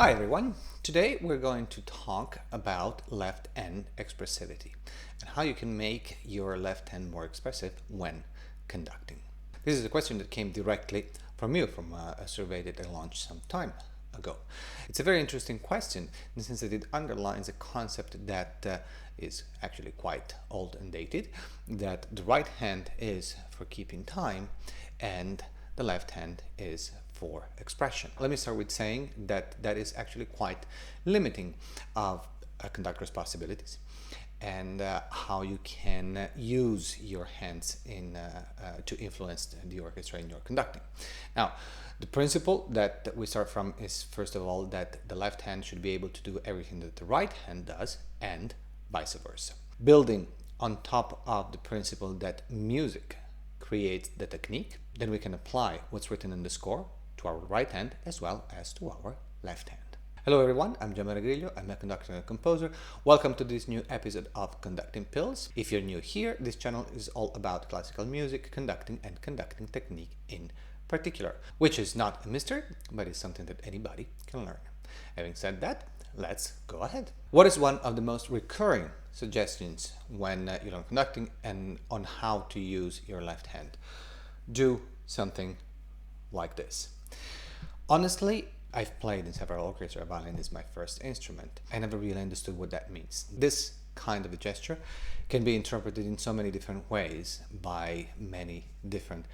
Hi everyone! Today we're going to talk about left hand expressivity and how you can make your left hand more expressive when conducting. This is a question that came directly from you, from a survey that I launched some time ago. It's a very interesting question in the sense that it underlines a concept that is actually quite old and dated, that the right hand is for keeping time and the left hand is for expression. Let me start with saying that that is actually quite limiting of a conductor's possibilities and how you can use your hands to influence the orchestra in your conducting. Now, the principle that we start from is, first of all, that the left hand should be able to do everything that the right hand does and vice versa. Building on top of the principle that music creates the technique, then we can apply what's written in the score to our right hand as well as to our left hand. Hello everyone, I'm Gianmaria Griglio, I'm a conductor and a composer. Welcome to this new episode of Conducting Pills. If you're new here, this channel is all about classical music, conducting and conducting technique in particular, which is not a mystery, but is something that anybody can learn. Having said that, let's go ahead. What is one of the most recurring suggestions when you learn conducting and on how to use your left hand? Do something like this. Honestly, I've played in several orchestras. Violin is my first instrument. I never really understood what that means. This kind of a gesture can be interpreted in so many different ways by many different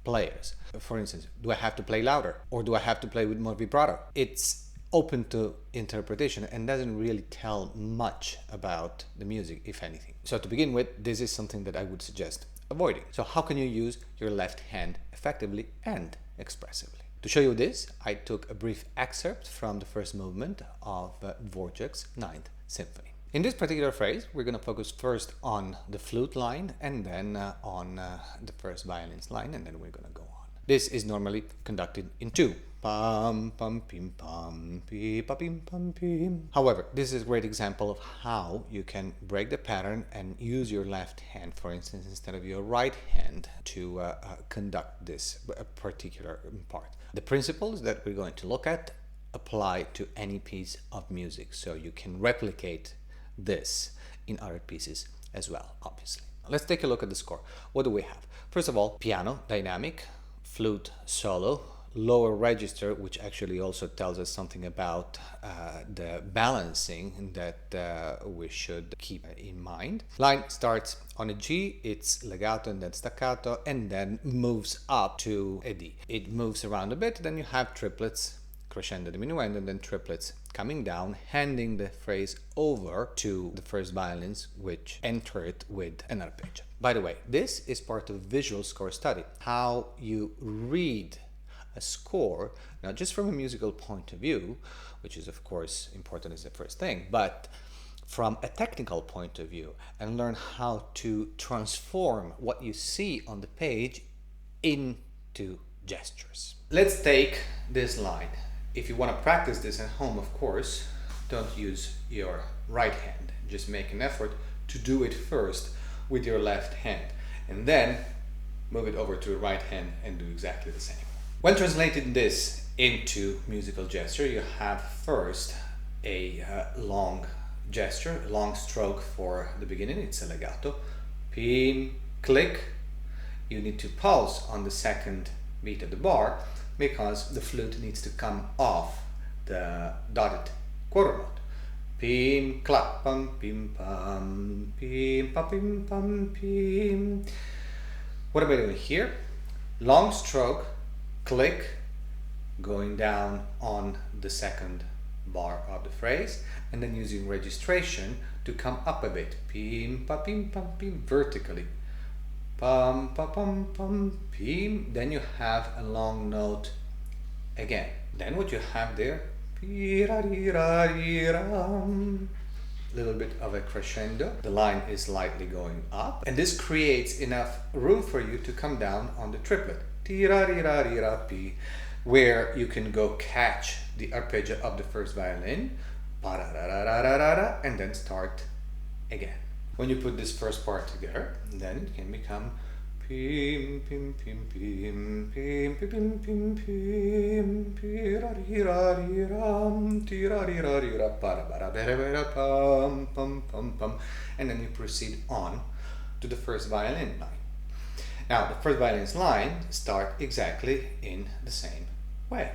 players. For instance, do I have to play louder or do I have to play with more vibrato? It's open to interpretation and doesn't really tell much about the music, if anything. So to begin with, this is something that I would suggest avoiding. So how can you use your left hand effectively and expressively? To show you this, I took a brief excerpt from the first movement of Dvorak's Ninth Symphony. In this particular phrase, we're going to focus first on the flute line and then on the first violins line, and then we're going to go on. This is normally conducted in two. Pam, pam, pim, pam, pi, pa, pim, pam, pim. However, this is a great example of how you can break the pattern and use your left hand, for instance, instead of your right hand to conduct this particular part. The principles that we're going to look at apply to any piece of music, so you can replicate this in other pieces as well, obviously. Let's take a look at the score. What do we have? First of all, piano, dynamic, flute, solo, lower register, which actually also tells us something about the balancing that we should keep in mind. Line starts on a G, it's legato and then staccato, and then moves up to a D. It moves around a bit, then you have triplets, crescendo, diminuendo, and then triplets coming down, handing the phrase over to the first violins, which enter it with an arpeggio. By the way, this is part of visual score study, how you read a score, not just from a musical point of view, which is of course important as the first thing, but from a technical point of view, and learn how to transform what you see on the page into gestures. Let's take this line. If you want to practice this at home, of course, don't use your right hand. Just make an effort to do it first with your left hand, and then move it over to the right hand and do exactly the same. When translating this into musical gesture, you have first a long gesture, a long stroke for the beginning. It's a legato. Pim, click. You need to pause on the second beat of the bar because the flute needs to come off the dotted quarter note. Pim, clap, pam, pim, pam, pim, pa, pim, pam, pim. What am I doing here? Long stroke, click, going down on the second bar of the phrase, and then using registration to come up a bit. Pim, pa, pim, pam, pim, vertically. Pam, pa, pam, pam, pim. Then you have a long note again. Then what you have there, little bit of a crescendo. The line is slightly going up, and this creates enough room for you to come down on the triplet. Where you can go catch the arpeggio of the first violin, and then start again. When you put this first part together, then it can become pim pim pim pim pim pim pim pim pirariraram tirarirarira parabarabara pam pam pam pam, and then you proceed on to the first violin line. Now the first violin's line start exactly in the same way,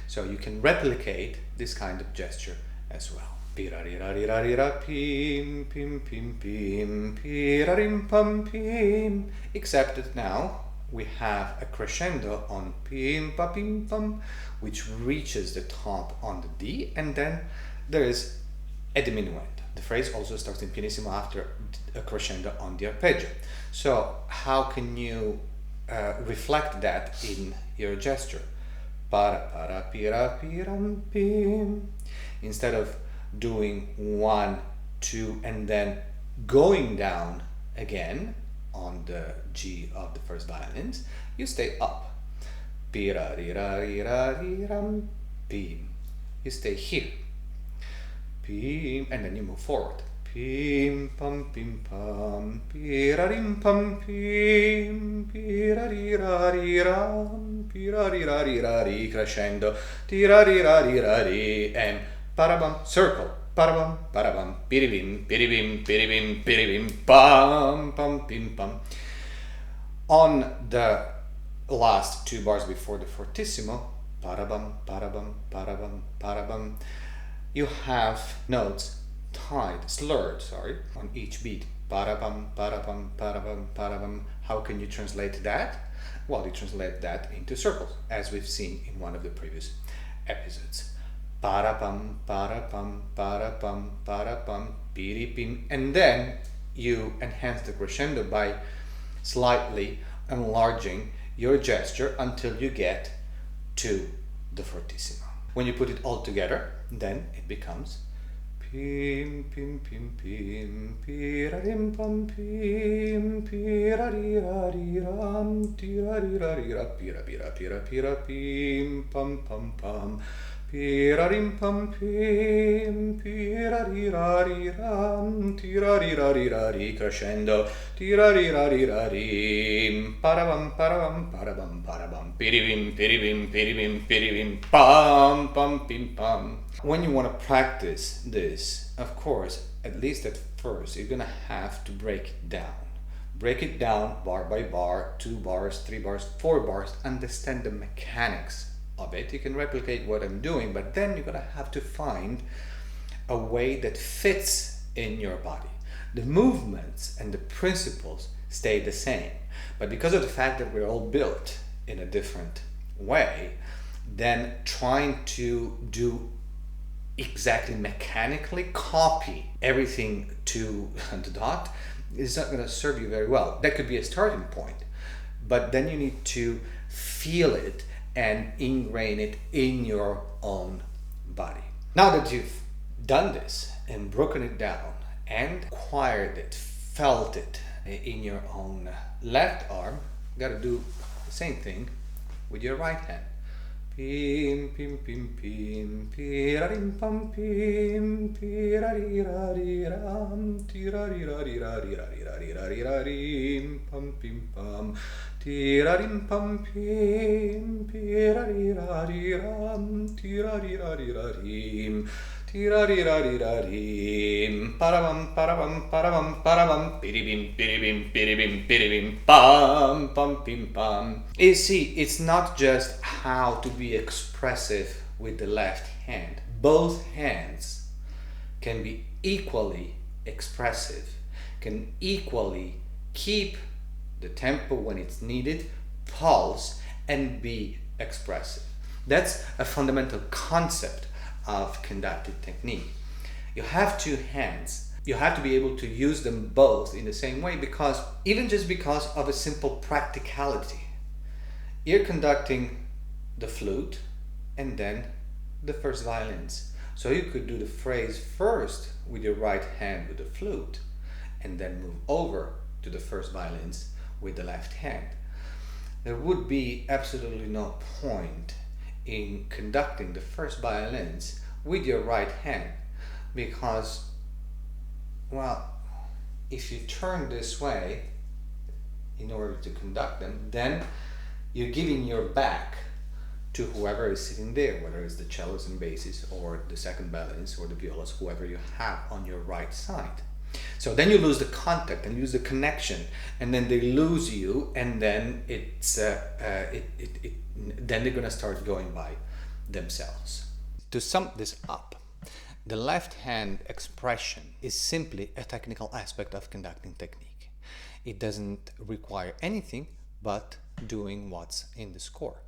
so you can replicate this kind of gesture as well. Pirarirarirarira pim pim pim pim pirarim pam pim, except that now we have a crescendo on pim pa pim pam, which reaches the top on the D, and then there is a diminuendo. The phrase also starts in pianissimo after a crescendo on the arpeggio. So how can you reflect that in your gesture? Para para pira piram pim. Instead of doing 1, 2, and then going down again on the G of the first violins, you stay up. Pira rira rira riram pim. You stay here. Pim, and then you move forward. Pim pam pim pam pirarim pam pim pirariraram pirarirarirari crescendo tirarirarirari, and parabam, circle, parabam, parabam, piribim, piribim, piribim, piribim, pam, pam, pim, pam. On the last 2 bars before the fortissimo, parabam, parabam, parabam, parabam, you have notes slurred, on each beat. Parabam, parabam, parabam, parabam. How can you translate that? Well, you translate that into circles, as we've seen in one of the previous episodes. Parapam, parapam, parapam, parapam, piripim, and then you enhance the crescendo by slightly enlarging your gesture until you get to the fortissimo. When you put it all together, then it becomes pim pim pim pim pirarim pam pim pirariraram tirarirarira pira pira pira pira pim pam pam pam pirarim pam pim pirarirariram tirarirarirari crescendo tiraririraririm parabam parabam parabam parabam piribim piribim piribim piribim pam pam pim pam. When you want to practice this, of course, at least at first, you're gonna have to break it down. Break it down bar by bar, 2 bars, 3 bars, 4 bars, understand the mechanics of it. You can replicate what I'm doing, but then you're gonna have to find a way that fits in your body. The movements and the principles stay the same, but because of the fact that we're all built in a different way, then trying to do exactly mechanically copy everything to the dot is not going to serve you very well. That could be a starting point, but then you need to feel it and ingrain it in your own body. Now that you've done this and broken it down and acquired it, felt it in your own left arm, you got to do the same thing with your right hand. Pim pim pim pim pirarim pam pim pirariraram tirarirarirarirarirarirarim pam pim pam tirarim pam pim pirariraram tirarirarim tirarirarim parabam parabam parabam parabam piribim piribim piribim piribim pam pam pim pam. You see, it's not just how to be expressive with the left hand. Both hands can be equally expressive, can equally keep the tempo when it's needed, pulse, and be expressive. That's a fundamental concept of conductive technique. You have 2 hands. You have to be able to use them both in the same way, because just because of a simple practicality. You're conducting the flute and then the first violins. So you could do the phrase first with your right hand with the flute and then move over to the first violins with the left hand. There would be absolutely no point in conducting the first violins with your right hand, because, well, if you turn this way, in order to conduct them, then you're giving your back to whoever is sitting there, whether it's the cellos and basses or the second violins or the violas, whoever you have on your right side. So then you lose the contact and lose the connection, and then they lose you, and then then they're gonna start going by themselves. To sum this up, the left hand expression is simply a technical aspect of conducting technique. It doesn't require anything but doing what's in the score.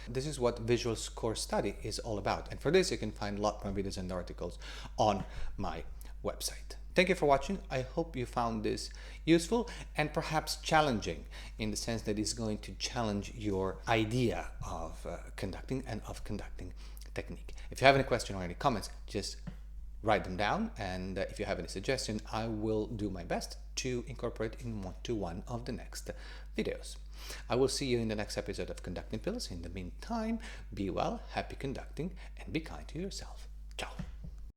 This is what visual score study is all about, and for this you can find a lot more videos and articles on my website. Thank you for watching. I hope you found this useful and perhaps challenging, in the sense that it's going to challenge your idea of conducting and of conducting technique. If you have any question or any comments, just write them down, and if you have any suggestion, I will do my best to incorporate into one of the next videos. I will see you in the next episode of Conducting Pills. In the meantime, be well, happy conducting, and be kind to yourself. Ciao.